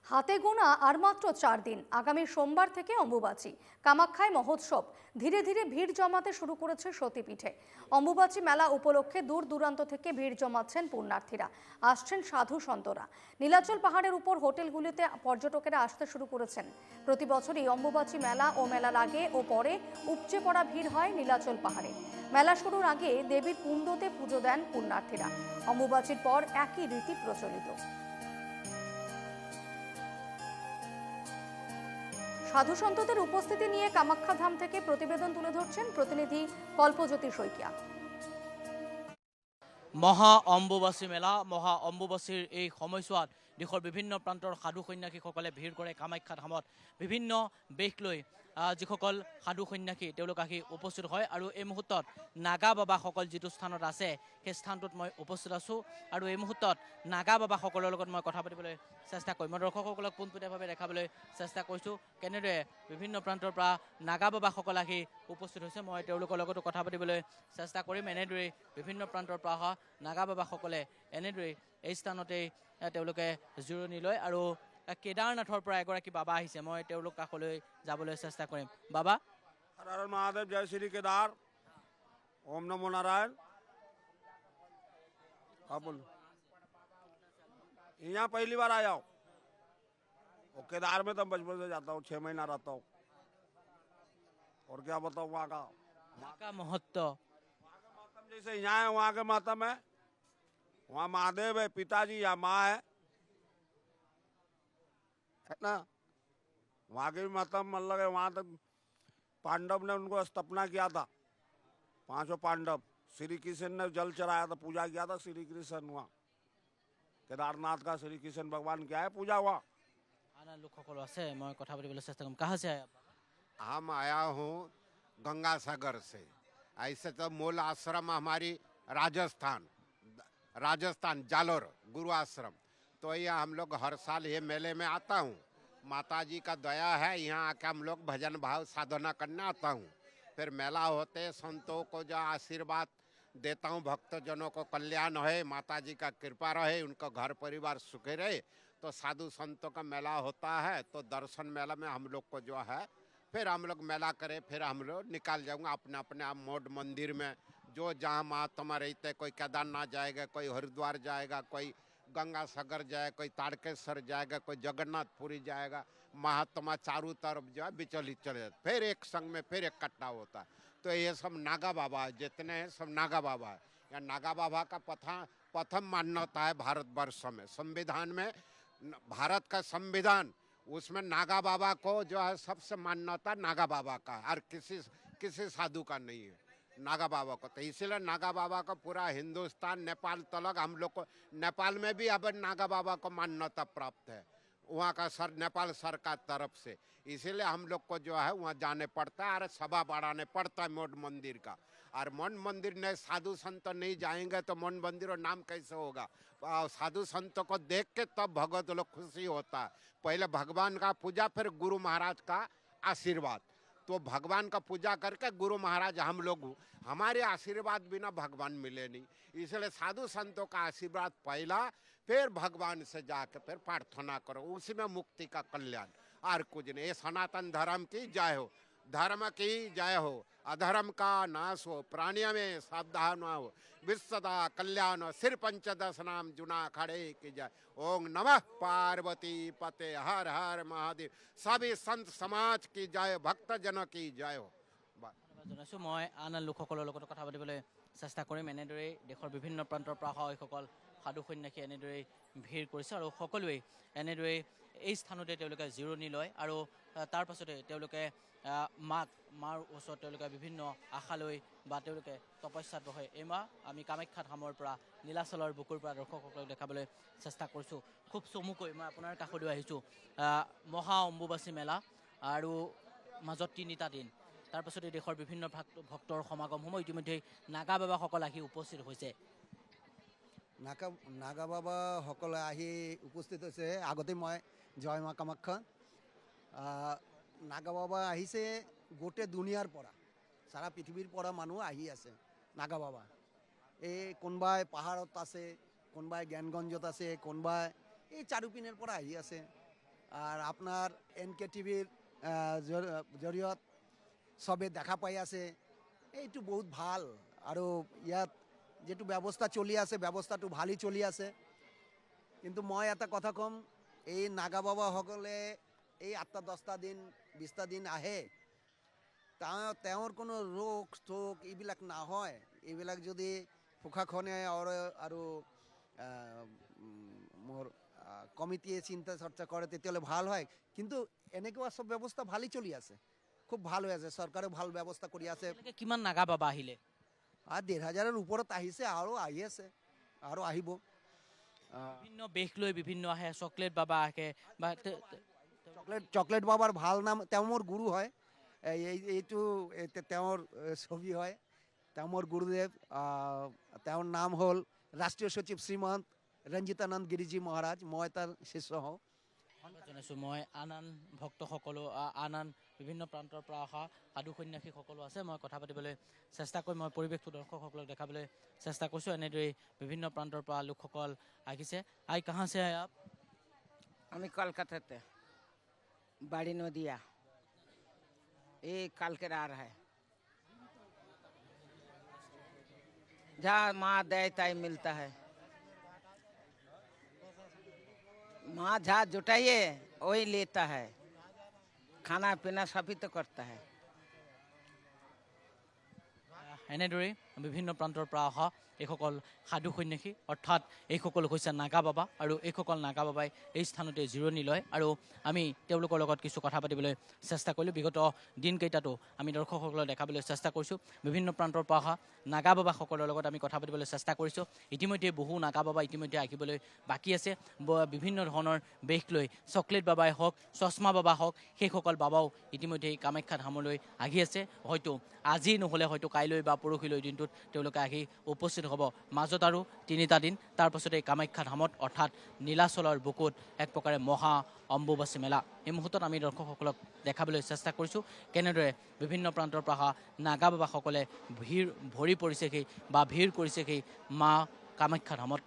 হাতে গোনা আর মাত্র 4 দিন, আগামী সোমবার থেকে অম্বুবাচী। কামাখ্যায় মহোৎসব। ধীরে ধীরে ভিড় জমাতে শুরু করেছে সতীপীঠে। অম্বুবাচী মেলা উপলক্ষে দূর দূরান্ত থেকে ভিড় জমাচ্ছেন পুণ্যার্থীরা। আসছেন সাধু সন্তরা। নীলাচল পাহাড়ের উপর হোটেলগুলিতে পর্যটকেরা আসতে শুরু করেছেন। প্রতি বছরই অম্বুবাচী মেলা ও মেলার আগে ও পরে উপচে পড়া ভিড় হয় নীলাচল পাহাড়ে। মেলা শুরুর আগে দেবীর কুণ্ডতে পুজো দেন পুণ্যার্থীরা। অম্বুবাচীর পর একই রীতি প্রচলিত। সাধু সন্তদের উপস্থিতি নিয়ে কামাখ্যা ধাম থেকে প্রতিবেদন তুলে ধরছেন প্রতিনিধি কল্পজ্যোতি শইকিয়া। মহা অম্বুবাচী মেলা, মহা অম্বুবাচীৰ এই সময়ছোৱাত দেশৰ বিভিন্ন প্ৰান্তৰ সাধু সন্যাসীসকলে ভিৰ কৰে কামাখ্যা ধামত। বিভিন্ন বেশ লৈ যিসকল সাধু সন্যাসী তেওঁলোক আহি উপস্থিত হয় আৰু এই মুহূৰ্তত নাগা বাবাসকল যিটো স্থানত আছে সেই স্থানটোত মই উপস্থিত আছোঁ আৰু এই মুহূৰ্তত নাগা বাবাসকলৰ লগত মই কথা পাতিবলৈ চেষ্টা কৰিম। মই দৰ্শকসকলক পোনপটীয়াভাৱে দেখাবলৈ চেষ্টা কৰিছোঁ কেনেদৰে বিভিন্ন প্ৰান্তৰ পৰা নাগা বাবাসকল আহি উপস্থিত হৈছে। মই তেওঁলোকৰ লগতো কথা পাতিবলৈ চেষ্টা কৰিম। এনেদৰেই বিভিন্ন প্ৰান্তৰ পৰা অহা নাগা বাবাসকলে এনেদৰেই এই স্থানতেই তেওঁলোকে জিৰণি লয় আৰু কেদাৰনাথৰ পৰা এগৰাকী বাবা আহিছে। মই তেওঁলোক কাষলৈ যাবলৈ চেষ্টা কৰিম। বাবা, हर हर महादेव, जय श्री केदार, ओम नमो नारायण। हाँ बोलो। यहाँ पहली बार आया हूँ। और केदार में तो बचपन से जाता हूँ, 6 महीना रहता हूँ। और क्या बताऊँ वहाँ का महत्व। मातम जैसे यहाँ है वहाँ के मातम है। वहाँ महादेव है पिताजी, या माँ है ना। वहाँ के भी मातम मतलब है। वहाँ तक पांडव ने उनको स्थापना किया था, 5 पांडव। श्री कृष्ण ने जल चढ़ाया था, पूजा किया था श्री कृष्ण। वहाँ केदारनाथ का श्री कृष्ण भगवान क्या है पूजा हुआ। आना लोकসকল আছে, মই কথা পাতিবলৈ চেষ্টা কৰিম। कहाँ से आए आप? हम आया हूँ गंगा सागर से। ऐसे तो मूल आश्रम हमारी राजस्थान जालोर गुरु आश्रम। तो यहाँ हम लोग हर साल ये मेले में आता हूँ। माता जी का दया है, यहाँ आके हम लोग भजन भाव साधना करने आता हूँ। फिर मेला होते संतों को जो आशीर्वाद देता हूँ, भक्तजनों को कल्याण रहे, माता जी का कृपा रहे, उनका घर परिवार सुखी रहे। तो साधु संतों का मेला होता है, तो दर्शन मेला में हम लोग को जो है फिर हम लोग मेला करें, फिर हम लोग निकाल जाऊँगा अपने अपने आप मोड मंदिर में। जो जहाँ महात्मा रहते, कोई केदारनाथ जाएगा, कोई हरिद्वार जाएगा, कोई गंगा सागर जाए, कोई तारकेश्वर जाएगा, कोई जगन्नाथपुरी जाएगा। महात्मा चारों तरफ जो है विचलित चले जाते, फिर एक संग में फिर इकट्ठा होता है। तो ये सब नागा बाबा है, जितने हैं सब नागा बाबा है। या नागा बाबा का प्रथम मान्यता है भारतवर्ष में। संविधान में भारत का संविधान, उसमें नागा बाबा को जो है सबसे मान्यता नागा बाबा का, और किसी साधु का नहीं है नागा बाबा को। तो इसीलिए नागा बाबा को पूरा हिंदुस्तान नेपाल तलक हम लोग को, नेपाल में भी अब नागा बाबा को मान्यता प्राप्त है वहाँ का नेपाल सरकार तरफ से। इसीलिए हम लोग को जो है वहाँ जाने पड़ता है और सभा बढ़ाने पड़ता है मोड मंदिर का। और मन मंदिर में साधु संत नहीं जाएंगे तो मन मंदिर और नाम कैसे होगा। साधु संतों को देख के तब भगवत लोग खुशी होता है। पहले भगवान का पूजा, फिर गुरु महाराज का आशीर्वाद। तो भगवान का पूजा करके गुरु महाराज हम लोग, हमारे आशीर्वाद बिना भगवान मिले नहीं। इसलिए साधु संतों का आशीर्वाद पहला, फिर भगवान से जाकर फिर प्रार्थना करो, उसी में मुक्ति का कल्याण और कुछ नहीं। ये सनातन धर्म की जय हो, धर्म की जय हो, अधर्म का नाश हो, प्राणियों में सावधान हो, विश्वदा कल्याण हो। सिर पंचदश नाम जुना खड़े की जय। ओम नमः पार्वती पते, हर हर महादेव। सभी संत समाज की जय, भक्तजनों की जय हो। জনাইছোঁ মই আন আন লোকসকলৰ লগত কথা পাতিবলৈ চেষ্টা কৰিম। এনেদৰেই দেশৰ বিভিন্ন প্ৰান্তৰ পৰা অহা এইসকল সাধু সন্যাসী এনেদৰেই ভিৰ কৰিছে আৰু সকলোৱেই এনেদৰেই এই স্থানতে তেওঁলোকে জিৰণি লয় আৰু তাৰ পাছতে তেওঁলোকে মাৰ ওচৰত তেওঁলোকে বিভিন্ন আশা লৈ বা তেওঁলোকে তপস্যাত বহে। এইমাহ আমি কামাখ্যা ধামৰ পৰা নীলাচলৰ বুকুৰ পৰা দৰ্শকসকলক দেখাবলৈ চেষ্টা কৰিছোঁ। খুব চমুকৈ মই আপোনাৰ কাষলৈ আহিছোঁ। মহা অম্বুবাচী মেলা আৰু মাজত 3টা দিন, তাৰ পাছতে দেশৰ বিভিন্ন ভক্তৰ সমাগম সময় ইতিমধ্যেই নাগা বাবাসকল আহি উপস্থিত হৈছে। নাগা বাবাসকলে আহি উপস্থিত হৈছে। আগতে মই জয় মা কামাখ্যা। নাগা বাবা আহিছে গোটেই দুনিয়াৰ পৰা, সাৰা পৃথিৱীৰ পৰা মানুহ আহি আছে নাগা বাবা। এই কোনোবাই পাহাৰত আছে, কোনোবাই জ্ঞানগঞ্জত আছে, কোনোবাই এই চাৰিওপিনৰ পৰা আহি আছে। আৰ আপনাৰ NK টিভিৰ জৰিয়ত চবে দেখা পাই আছে, এইটো বহুত ভাল। আৰু ইয়াত যেটো ব্যৱস্থা চলি আছে, ব্যৱস্থাটো ভালেই চলি আছে। কিন্তু মই এটা কথা ক'ম, এই নাগা বাবাসকলে এই 8-10টা দিন 20টা দিন আহে, তেওঁৰ কোনো ৰোগ টোগ এইবিলাক নহয়। এইবিলাক যদি প্ৰশাসনে আৰু মোৰ কমিটিয়ে চিন্তা চৰ্চা কৰে তেতিয়াহ'লে ভাল হয়। কিন্তু এনেকুৱা সব ব্যৱস্থা ভালেই চলি আছে, খুব ভাল হৈ আছে। চৰকাৰে ভাল ব্যৱস্থা কৰি আছে। এতিয়ালৈকে কিমান নাগা বাবা আহিলে? আৰ 1,500-এৰ ওপৰত আহিছে, আৰু আহি আছে, আৰু আহিব। বিভিন্ন বেশ লৈ বিভিন্ন আহে, চকলেট বাবা আহে বা চকলেট বাবার ভাল নাম, তেওঁ মোৰ গুৰু হয়। এইটো তেওঁৰ ছবি হয়, তেওঁ মোৰ গুৰুদেৱ। তেওঁৰ নাম হ'ল ৰাষ্ট্ৰীয় সচিব শ্ৰীমন্ত ৰঞ্জিতানন্দ গিৰিজী মহাৰাজ। মই তাৰ শিষ্য হওঁ। জনাইছোঁ মই আন ভক্তসকলো আন বিভিন্ন প্ৰান্তৰ পৰা অহা সাধু সন্যাসীসকলো আছে। মই কথা পাতিবলৈ চেষ্টা কৰি মই পৰিৱেশটো দৰ্শকসকলক দেখাবলৈ চেষ্টা কৰিছোঁ। এনেদৰেই বিভিন্ন প্ৰান্তৰ পৰা লোকসকল আহিছে। আই কাহা সে আয় আপ? আমি কলকাতাতে, বাড়ি নদিয়া। এই কালকের আর হয়, যা মা দেয় তাই মিলता है। माँ जहाँ जुटाइए वही लेता है, खाना पीना सभी तो करता है। এনেদৰেই বিভিন্ন প্ৰান্তৰ পৰা অহা এইসকল সাধু সন্যাসী, অৰ্থাৎ এইসকল হৈছে নাগা বাবা। আৰু এইসকল নাগা বাবাই এই স্থানতে জিৰণি লয়। আৰু আমি তেওঁলোকৰ লগত কিছু কথা পাতিবলৈ চেষ্টা কৰিলোঁ। বিগত দিনকেইটাতো আমি দৰ্শকসকলক দেখাবলৈ চেষ্টা কৰিছোঁ। বিভিন্ন প্ৰান্তৰ পৰা অহা নাগা বাবাসকলৰ লগত আমি কথা পাতিবলৈ চেষ্টা কৰিছোঁ। ইতিমধ্যে বহু নাগা বাবা ইতিমধ্যে আহিবলৈ বাকী আছে। বিভিন্ন ধৰণৰ বেশ লৈ চকলেট বাবাই হওক, চশমা বাবা হওক, সেইসকল বাবাও ইতিমধ্যে কামাখ্যা ধামলৈ আহি আছে। হয়তো আজি নহ'লে হয়তো কাইলৈ বা পৰহিলৈ দিনটোত তেওঁলোকে আহি উপস্থিত হ'ব। মাজত আৰু 3টা দিন, তাৰপাছতে কামাখ্যা ধামত অৰ্থাৎ নীলাচলৰ বুকুত এক প্ৰকাৰে মহা অম্বুবাচী মেলা। এই মুহূৰ্তত আমি দৰ্শকসকলক দেখাবলৈ চেষ্টা কৰিছোঁ কেনেদৰে বিভিন্ন প্ৰান্তৰ পৰা অহা নাগা বাবাসকলে ভৰি পৰিছেহি বা ভিৰ কৰিছেহি মা কামাখ্যা ধামত।